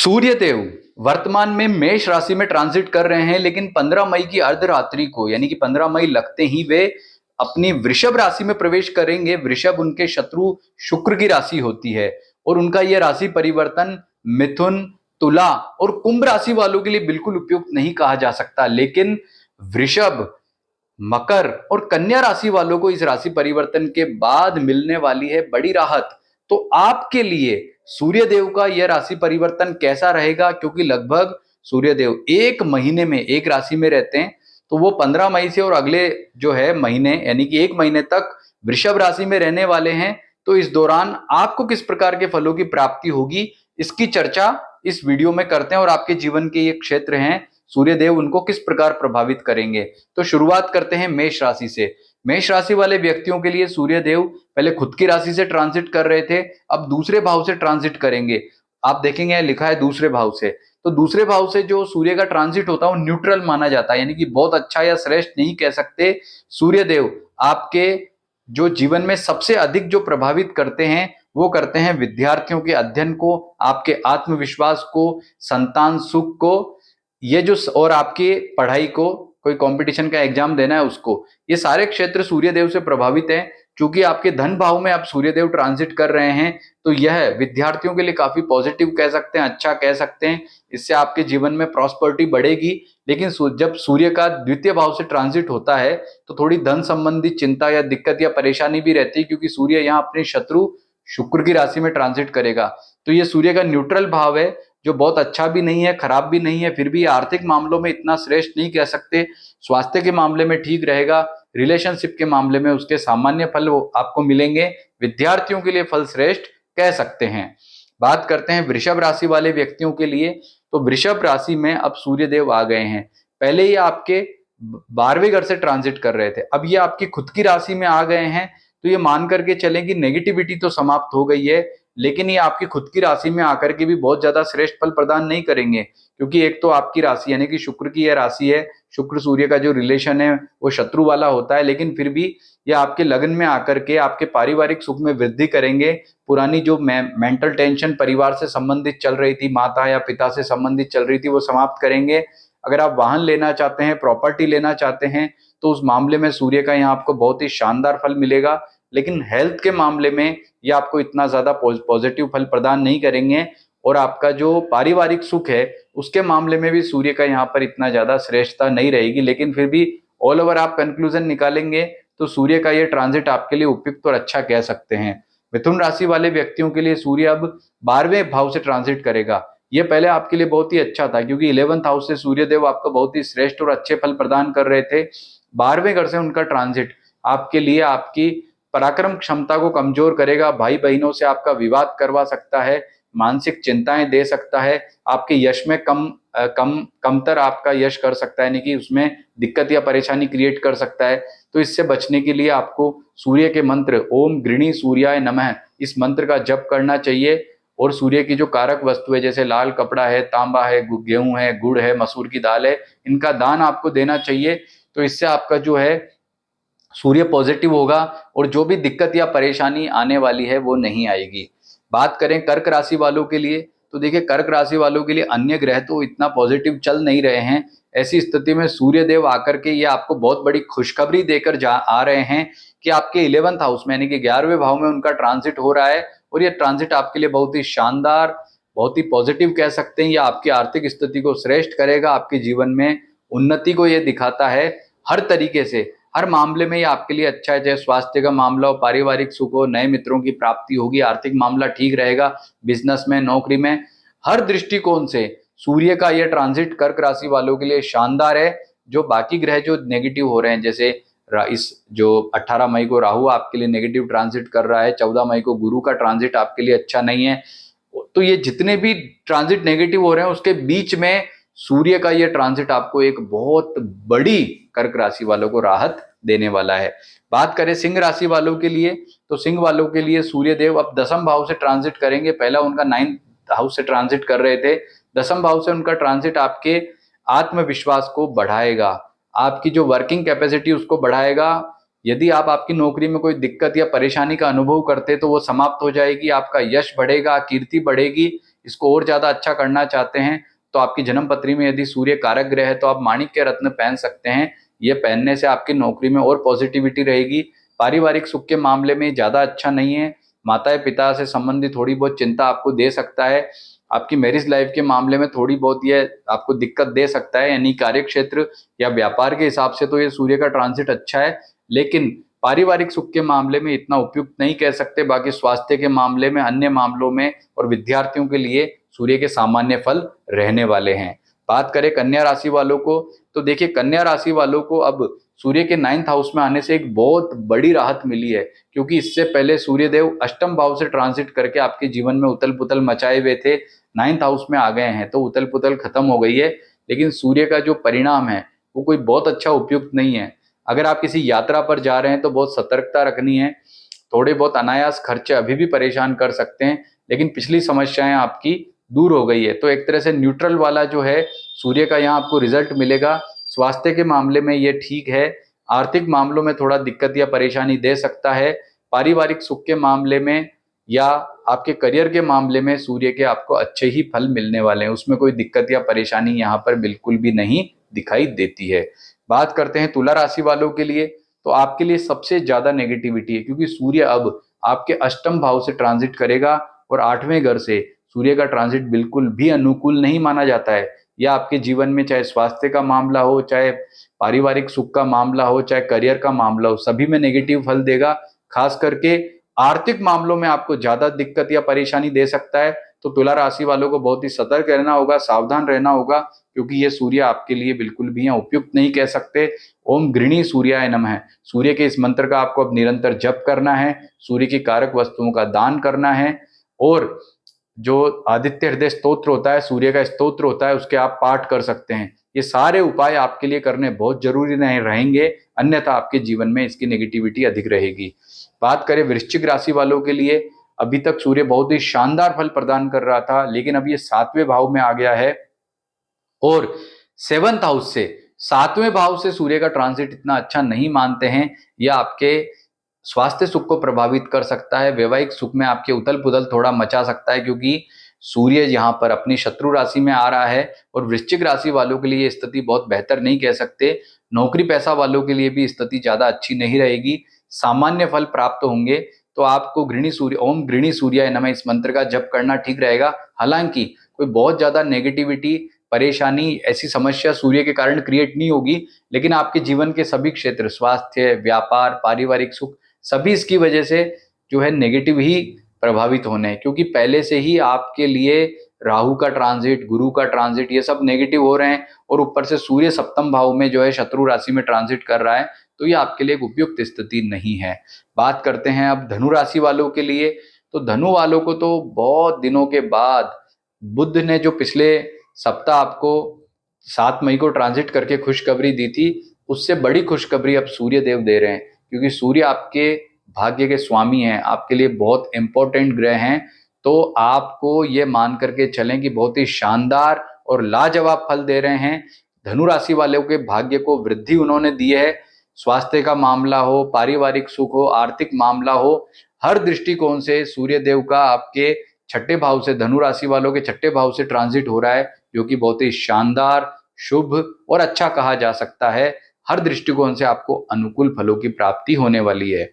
सूर्य देव वर्तमान में मेष राशि में ट्रांजिट कर रहे हैं, लेकिन 15 मई की अर्धरात्रि को यानी कि 15 मई लगते ही वे अपनी वृषभ राशि में प्रवेश करेंगे। वृषभ उनके शत्रु शुक्र की राशि होती है और उनका यह राशि परिवर्तन मिथुन, तुला और कुंभ राशि वालों के लिए बिल्कुल उपयुक्त नहीं कहा जा सकता, लेकिन वृषभ, मकर और कन्या राशि वालों को इस राशि परिवर्तन के बाद मिलने वाली है बड़ी राहत। तो आपके लिए सूर्य देव का यह राशि परिवर्तन कैसा रहेगा, क्योंकि लगभग सूर्य देव एक महीने में एक राशि में रहते हैं, तो वो 15 मई से और अगले जो है महीने यानी कि एक महीने तक वृषभ राशि में रहने वाले हैं। तो इस दौरान आपको किस प्रकार के फलों की प्राप्ति होगी, इसकी चर्चा इस वीडियो में करते हैं और आपके जीवन के ये क्षेत्र हैं सूर्य देव उनको किस प्रकार प्रभावित करेंगे। तो शुरुआत करते हैं मेष राशि से। मेष राशि वाले व्यक्तियों के लिए सूर्य देव पहले खुद की राशि से ट्रांजिट कर रहे थे, अब दूसरे भाव से ट्रांजिट करेंगे। आप देखेंगे लिखा है दूसरे भाव से, तो दूसरे भाव से जो सूर्य का ट्रांजिट होता है वो न्यूट्रल माना जाता है, यानी कि बहुत अच्छा या श्रेष्ठ नहीं कह सकते। सूर्य देव आपके जो जीवन में सबसे अधिक जो प्रभावित करते हैं वो करते हैं विद्यार्थियों के अध्ययन को, आपके आत्मविश्वास को, संतान सुख को, ये जो और आपकी पढ़ाई को, कोई कंपटीशन का एग्जाम देना है उसको, ये सारे क्षेत्र सूर्य देव से प्रभावित हैं। क्योंकि आपके धन भाव में आप सूर्य देव ट्रांजिट कर रहे हैं, तो यह विद्यार्थियों के लिए काफी पॉजिटिव कह सकते हैं, अच्छा कह सकते हैं। इससे आपके जीवन में प्रॉस्पेरिटी बढ़ेगी। लेकिन जब सूर्य का द्वितीय भाव से ट्रांजिट होता है तो थोड़ी धन संबंधी चिंता या दिक्कत या परेशानी भी रहती है, क्योंकि सूर्य यहाँ अपने शत्रु शुक्र की राशि में ट्रांजिट करेगा। तो ये सूर्य का न्यूट्रल भाव है, जो बहुत अच्छा भी नहीं है, खराब भी नहीं है, फिर भी आर्थिक मामलों में इतना श्रेष्ठ नहीं कह सकते। स्वास्थ्य के मामले में ठीक रहेगा, रिलेशनशिप के मामले में उसके सामान्य फल वो आपको मिलेंगे। विद्यार्थियों के लिए फल श्रेष्ठ कह सकते हैं। बात करते हैं वृषभ राशि वाले व्यक्तियों के लिए। तो वृषभ राशि में अब सूर्य देव आ गए हैं। पहले ये आपके 12वें घर से ट्रांजिट कर रहे थे, अब ये आपकी खुद की राशि में आ गए हैं। तो ये मान करके चलें कि नेगेटिविटी तो समाप्त हो गई है, लेकिन ये आपकी खुद की राशि में आकर के भी बहुत ज्यादा श्रेष्ठ फल प्रदान नहीं करेंगे। क्योंकि एक तो आपकी राशि यानी कि शुक्र की यह राशि है, शुक्र सूर्य का जो रिलेशन है वो शत्रु वाला होता है, लेकिन फिर भी ये आपके लगन में आकर के आपके पारिवारिक सुख में वृद्धि करेंगे। पुरानी जो मेंटल टेंशन परिवार से संबंधित चल रही थी, माता या पिता से संबंधित चल रही थी, वो समाप्त करेंगे। अगर आप वाहन लेना चाहते हैं, प्रॉपर्टी लेना चाहते हैं, तो उस मामले में सूर्य का यहाँ आपको बहुत ही शानदार फल मिलेगा। लेकिन हेल्थ के मामले में ये आपको इतना ज्यादा पॉजिटिव फल प्रदान नहीं करेंगे। और आपका जो पारिवारिक सुख है उसके मामले में भी सूर्य का यहाँ पर इतना ज्यादा श्रेष्ठता नहीं रहेगी। लेकिन फिर भी ऑल ओवर आप कंक्लूजन निकालेंगे तो सूर्य का ये ट्रांजिट आपके लिए उपयुक्त और अच्छा कह सकते हैं। मिथुन राशि वाले व्यक्तियों के लिए सूर्य अब 12वें भाव से ट्रांजिट करेगा। ये पहले आपके लिए बहुत ही अच्छा था, क्योंकि 11th हाउस से सूर्य देव आपको बहुत ही श्रेष्ठ और अच्छे फल प्रदान कर रहे थे। 12वें घर से उनका ट्रांजिट आपके लिए आपकी पराक्रम क्षमता को कमजोर करेगा, भाई बहनों से आपका विवाद करवा सकता है, मानसिक चिंताएं दे सकता है, आपके यश में कमतर आपका यश कर सकता है, यानी कि उसमें दिक्कत या परेशानी क्रिएट कर सकता है। तो इससे बचने के लिए आपको सूर्य के मंत्र ओम गृणी सूर्याय नमः इस मंत्र का जप करना चाहिए। और सूर्य की जो कारक वस्तु है, जैसे लाल कपड़ा है, तांबा है, गेहूं है, गुड़ है, मसूर की दाल है, इनका दान आपको देना चाहिए। तो इससे आपका जो है सूर्य पॉजिटिव होगा और जो भी दिक्कत या परेशानी आने वाली है वो नहीं आएगी। बात करें कर्क राशि वालों के लिए, तो देखिए कर्क राशि वालों के लिए अन्य ग्रह तो इतना पॉजिटिव चल नहीं रहे हैं। ऐसी स्थिति में सूर्य देव आकर के ये आपको बहुत बड़ी खुशखबरी देकर आ रहे हैं कि आपके 11th हाउस में यानी कि 11वें भाव में उनका ट्रांजिट हो रहा है। और ये ट्रांजिट आपके लिए बहुत ही शानदार, बहुत ही पॉजिटिव कह सकते हैं। ये आपकी आर्थिक स्थिति को श्रेष्ठ करेगा, आपके जीवन में उन्नति को ये दिखाता है। हर तरीके से हर मामले में ये आपके लिए अच्छा है, चाहे स्वास्थ्य का मामला हो, पारिवारिक सुख हो, नए मित्रों की प्राप्ति होगी, आर्थिक मामला ठीक रहेगा, बिजनेस में, नौकरी में, हर दृष्टिकोण से सूर्य का यह ट्रांजिट कर्क राशि वालों के लिए शानदार है। जो बाकी ग्रह जो नेगेटिव हो रहे हैं, जैसे इस जो 18 मई को राहु आपके लिए नेगेटिव ट्रांजिट कर रहा है, 14 मई को गुरु का ट्रांजिट आपके लिए अच्छा नहीं है, तो ये जितने भी ट्रांजिट नेगेटिव हो रहे हैं उसके बीच में सूर्य का ये ट्रांजिट आपको एक बहुत बड़ी कर्क राशि वालों को राहत देने वाला है। बात करें सिंह राशि वालों के लिए, तो सिंह वालों के लिए सूर्य देव अब 10वें भाव से ट्रांजिट करेंगे। पहला उनका 9th हाउस से ट्रांजिट कर रहे थे, 10वें भाव से उनका ट्रांजिट आपके आत्मविश्वास को बढ़ाएगा, आपकी जो वर्किंग कैपेसिटी उसको बढ़ाएगा। यदि आप आपकी नौकरी में कोई दिक्कत या परेशानी का अनुभव करते तो वो समाप्त हो जाएगी, आपका यश बढ़ेगा, कीर्ति बढ़ेगी। इसको और ज्यादा अच्छा करना चाहते हैं तो आपकी जन्म पत्री में यदि सूर्य कारक ग्रह है तो आप माणिक्य रत्न पहन सकते हैं। ये पहनने से आपकी नौकरी में और पॉजिटिविटी रहेगी। पारिवारिक सुख के मामले में ज्यादा अच्छा नहीं है। माता पिता से संबंधित थोड़ी बहुत चिंता आपको दे सकता है। आपकी मैरिज लाइफ के मामले में थोड़ी बहुत ये आपको दिक्कत दे सकता है, यानी कार्य क्षेत्र या व्यापार के हिसाब से तो ये सूर्य का ट्रांजिट अच्छा है, लेकिन पारिवारिक सुख के मामले में इतना उपयुक्त नहीं कह सकते। बाकी स्वास्थ्य के मामले में, अन्य मामलों में और विद्यार्थियों के लिए सूर्य के सामान्य फल रहने वाले हैं। बात करें कन्या राशि वालों को, तो देखिए कन्या राशि वालों को अब सूर्य के 9th हाउस में आने से एक बहुत बड़ी राहत मिली है, क्योंकि इससे पहले सूर्यदेव अष्टम भाव से ट्रांजिट करके आपके जीवन में उथल पुथल मचाए हुए थे, 9th हाउस में आ गए हैं तो उथल पुथल खत्म हो गई है। लेकिन सूर्य का जो परिणाम है वो कोई बहुत अच्छा उपयुक्त नहीं है। अगर आप किसी यात्रा पर जा रहे हैं तो बहुत सतर्कता रखनी है। थोड़े बहुत अनायास खर्चे अभी भी परेशान कर सकते हैं, लेकिन पिछली समस्याएं आपकी दूर हो गई है, तो एक तरह से न्यूट्रल वाला जो है सूर्य का यहाँ आपको रिजल्ट मिलेगा। स्वास्थ्य के मामले में ये ठीक है। आर्थिक मामलों में थोड़ा दिक्कत या परेशानी दे सकता है। पारिवारिक सुख के मामले में या आपके करियर के मामले में सूर्य के आपको अच्छे ही फल मिलने वाले हैं, उसमें कोई दिक्कत या परेशानी यहाँ पर बिल्कुल भी नहीं दिखाई देती है। बात करते हैं तुला राशि वालों के लिए, तो आपके लिए सबसे ज्यादा नेगेटिविटी है, क्योंकि सूर्य अब आपके अष्टम भाव से ट्रांजिट करेगा और 8वें घर से सूर्य का ट्रांजिट बिल्कुल भी अनुकूल नहीं माना जाता है। या आपके जीवन में चाहे स्वास्थ्य का मामला हो, चाहे पारिवारिक सुख का मामला हो, चाहे करियर का मामला हो, सभी में नेगेटिव फल देगा। खास करके आर्थिक मामलों में आपको ज्यादा दिक्कत या परेशानी दे सकता है। तो तुला राशि वालों को बहुत ही सतर्क रहना होगा, सावधान रहना होगा, क्योंकि ये सूर्य आपके लिए बिल्कुल भी यहाँ उपयुक्त नहीं कह सकते। ओम गृणी सूर्याय नमः, सूर्य के इस मंत्र का आपको अब निरंतर जप करना है, सूर्य की कारक वस्तुओं का दान करना है, और जो आदित्य हृदय स्तोत्र होता है, सूर्य का स्तोत्र होता है, उसके आप पाठ कर सकते हैं। ये सारे उपाय आपके लिए करने बहुत जरूरी नहीं रहेंगे, अन्यथा आपके जीवन में इसकी नेगेटिविटी अधिक रहेगी। बात करें वृश्चिक राशि वालों के लिए, अभी तक सूर्य बहुत ही शानदार फल प्रदान कर रहा था, लेकिन अब ये 7वें भाव में आ गया है और 7th हाउस से, 7वें भाव से सूर्य का ट्रांजिट इतना अच्छा नहीं मानते हैं। यह आपके स्वास्थ्य सुख को प्रभावित कर सकता है, वैवाहिक सुख में आपके उथल पुथल थोड़ा मचा सकता है, क्योंकि सूर्य यहाँ पर अपनी शत्रु राशि में आ रहा है। और वृश्चिक राशि वालों के लिए स्थिति बहुत बेहतर नहीं कह सकते। नौकरी पैसा वालों के लिए भी स्थिति ज्यादा अच्छी नहीं रहेगी, सामान्य फल प्राप्त होंगे। तो आपको गृणी सूर्य, ओम गृणी सूर्याय नमः इस मंत्र का जप करना ठीक रहेगा। हालांकि कोई बहुत ज्यादा नेगेटिविटी, परेशानी, ऐसी समस्या सूर्य के कारण क्रिएट नहीं होगी, लेकिन आपके जीवन के सभी क्षेत्र, स्वास्थ्य, व्यापार, पारिवारिक सुख, सभी इसकी वजह से जो है नेगेटिव ही प्रभावित होने हैं, क्योंकि पहले से ही आपके लिए राहु का ट्रांजिट, गुरु का ट्रांजिट, ये सब नेगेटिव हो रहे हैं, और ऊपर से सूर्य सप्तम भाव में जो है शत्रु राशि में ट्रांजिट कर रहा है, तो ये आपके लिए एक उपयुक्त स्थिति नहीं है। बात करते हैं अब धनु राशि वालों के लिए, तो धनु वालों को तो बहुत दिनों के बाद बुध ने जो पिछले सप्ताह आपको 7 मई को ट्रांजिट करके खुशखबरी दी थी, उससे बड़ी खुशखबरी अब सूर्य देव दे रहे हैं, क्योंकि सूर्य आपके भाग्य के स्वामी हैं, आपके लिए बहुत इंपॉर्टेंट ग्रह हैं। तो आपको ये मान करके चलें कि बहुत ही शानदार और लाजवाब फल दे रहे हैं। धनु राशि वालों के भाग्य को वृद्धि उन्होंने दी है। स्वास्थ्य का मामला हो, पारिवारिक सुख हो, आर्थिक मामला हो, हर दृष्टिकोण से सूर्य देव का आपके 6ठे भाव से, धनु राशि वालों के 6ठे भाव से ट्रांजिट हो रहा है, जो कि बहुत ही शानदार, शुभ और अच्छा कहा जा सकता है। हर दृष्टिकोण से आपको अनुकूल फलों की प्राप्ति होने वाली है।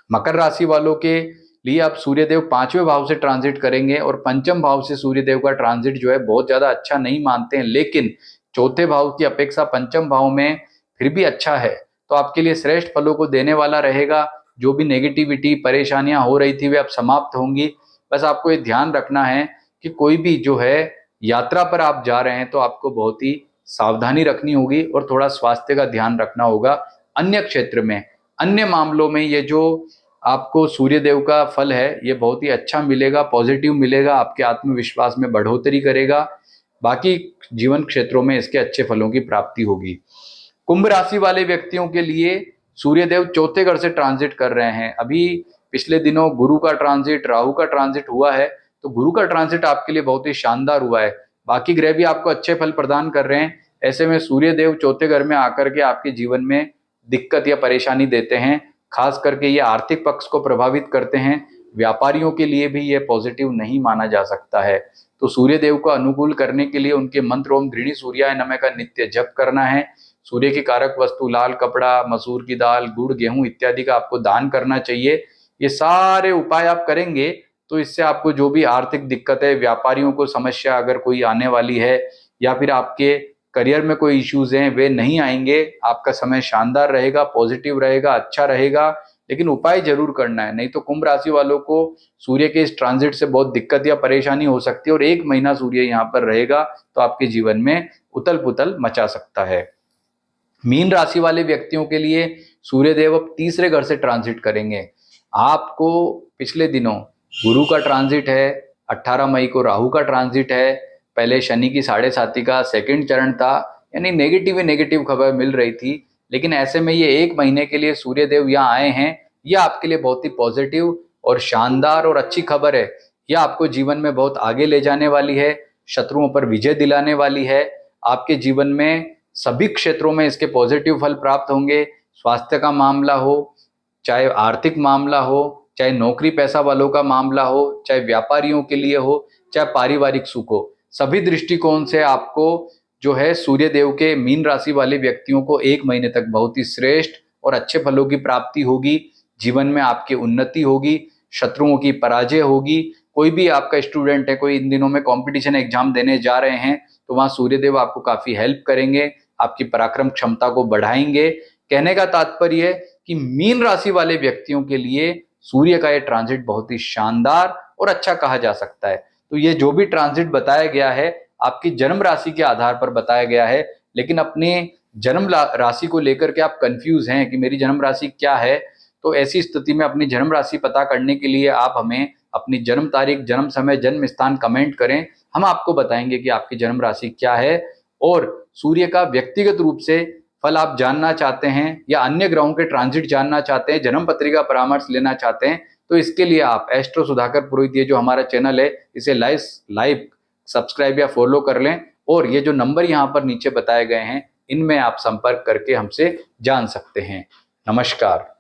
मकर राशि वालों के लिए अब सूर्यदेव 5वें भाव से ट्रांजिट करेंगे, और पंचम भाव से सूर्यदेव का ट्रांजिट जो है बहुत ज्यादा अच्छा नहीं मानते हैं, लेकिन चौथे भाव की अपेक्षा पंचम भाव में फिर भी अच्छा है, तो आपके लिए श्रेष्ठ फलों को देने वाला रहेगा। जो भी नेगेटिविटी, परेशानियां हो रही थी वे अब समाप्त होंगी। बस आपको ये ध्यान रखना है कि कोई भी जो है यात्रा पर आप जा रहे हैं तो आपको बहुत ही सावधानी रखनी होगी और थोड़ा स्वास्थ्य का ध्यान रखना होगा। अन्य क्षेत्र में, अन्य मामलों में ये जो आपको सूर्यदेव का फल है ये बहुत ही अच्छा मिलेगा, पॉजिटिव मिलेगा, आपके आत्मविश्वास में बढ़ोतरी करेगा। बाकी जीवन क्षेत्रों में इसके अच्छे फलों की प्राप्ति होगी। कुंभ राशि वाले व्यक्तियों के लिए सूर्यदेव चौथे घर से ट्रांजिट कर रहे हैं। अभी पिछले दिनों गुरु का ट्रांजिट, राहु का ट्रांजिट हुआ है, तो गुरु का ट्रांजिट आपके लिए बहुत ही शानदार हुआ है। बाकी ग्रह भी आपको अच्छे फल प्रदान कर रहे हैं। ऐसे में सूर्यदेव चौथे घर में आकर के आपके जीवन में दिक्कत या परेशानी देते हैं। खास करके ये आर्थिक पक्ष को प्रभावित करते हैं। व्यापारियों के लिए भी यह पॉजिटिव नहीं माना जा सकता है। तो सूर्य देव को अनुकूल करने के लिए उनके मंत्र ओम गृणी सूर्याय नमः का नित्य जप करना है। सूर्य की कारक वस्तु लाल कपड़ा, मसूर की दाल, गुड़, गेहूं इत्यादि का आपको दान करना चाहिए। ये सारे उपाय आप करेंगे तो इससे आपको जो भी आर्थिक दिक्कत है, व्यापारियों को समस्या अगर कोई आने वाली है या फिर आपके करियर में कोई इश्यूज हैं, वे नहीं आएंगे। आपका समय शानदार रहेगा, पॉजिटिव रहेगा, अच्छा रहेगा। लेकिन उपाय जरूर करना है, नहीं तो कुंभ राशि वालों को सूर्य के इस ट्रांजिट से बहुत दिक्कत या परेशानी हो सकती है और 1 महीना सूर्य यहाँ पर रहेगा तो आपके जीवन में उथल पुथल मचा सकता है। मीन राशि वाले व्यक्तियों के लिए सूर्य देव अब तीसरे घर से ट्रांजिट करेंगे। आपको पिछले दिनों गुरु का ट्रांजिट है, 18 मई को राहु का ट्रांजिट है, पहले शनि की 7.5 का सेकंड चरण था, यानी नेगेटिव ही नेगेटिव खबर मिल रही थी। लेकिन ऐसे में ये 1 महीने के लिए सूर्य देव यहाँ आए हैं, यह आपके लिए बहुत ही पॉजिटिव और शानदार और अच्छी खबर है। यह आपको जीवन में बहुत आगे ले जाने वाली है, शत्रुओं पर विजय दिलाने वाली है। आपके जीवन में सभी क्षेत्रों में इसके पॉजिटिव फल प्राप्त होंगे। स्वास्थ्य का मामला हो, चाहे आर्थिक मामला हो, चाहे नौकरी पैसा वालों का मामला हो, चाहे व्यापारियों के लिए हो, चाहे पारिवारिक सुख हो, सभी दृष्टिकोण से आपको जो है सूर्य देव के मीन राशि वाले व्यक्तियों को 1 महीने तक बहुत ही श्रेष्ठ और अच्छे फलों की प्राप्ति होगी। जीवन में आपकी उन्नति होगी, शत्रुओं की पराजय होगी। कोई भी आपका स्टूडेंट है, कोई इन दिनों में कंपटीशन एग्जाम देने जा रहे हैं, तो वहाँ सूर्य देव आपको काफी हेल्प करेंगे, आपकी पराक्रम क्षमता को बढ़ाएंगे। कहने का तात्पर्य है कि मीन राशि वाले व्यक्तियों के लिए सूर्य का यह ट्रांजिट बहुत ही शानदार और अच्छा कहा जा सकता है। तो ये जो भी ट्रांजिट बताया गया है आपकी जन्म राशि के आधार पर बताया गया है। लेकिन अपने जन्म राशि को लेकर के आप कंफ्यूज हैं कि मेरी जन्म राशि क्या है, तो ऐसी स्थिति में अपनी जन्म राशि पता करने के लिए आप हमें अपनी जन्म तारीख, जन्म समय, जन्म स्थान कमेंट करें। हम आपको बताएंगे कि आपकी जन्म राशि क्या है। और सूर्य का व्यक्तिगत रूप से फल आप जानना चाहते हैं या अन्य ग्रहों के ट्रांजिट जानना चाहते हैं, जन्म पत्रिका परामर्श लेना चाहते हैं, तो इसके लिए आप एस्ट्रो सुधाकर पुरोहित, ये जो हमारा चैनल है, इसे लाइव सब्सक्राइब या फॉलो कर लें। और ये जो नंबर यहाँ पर नीचे बताए गए हैं, इनमें आप संपर्क करके हमसे जान सकते हैं। नमस्कार।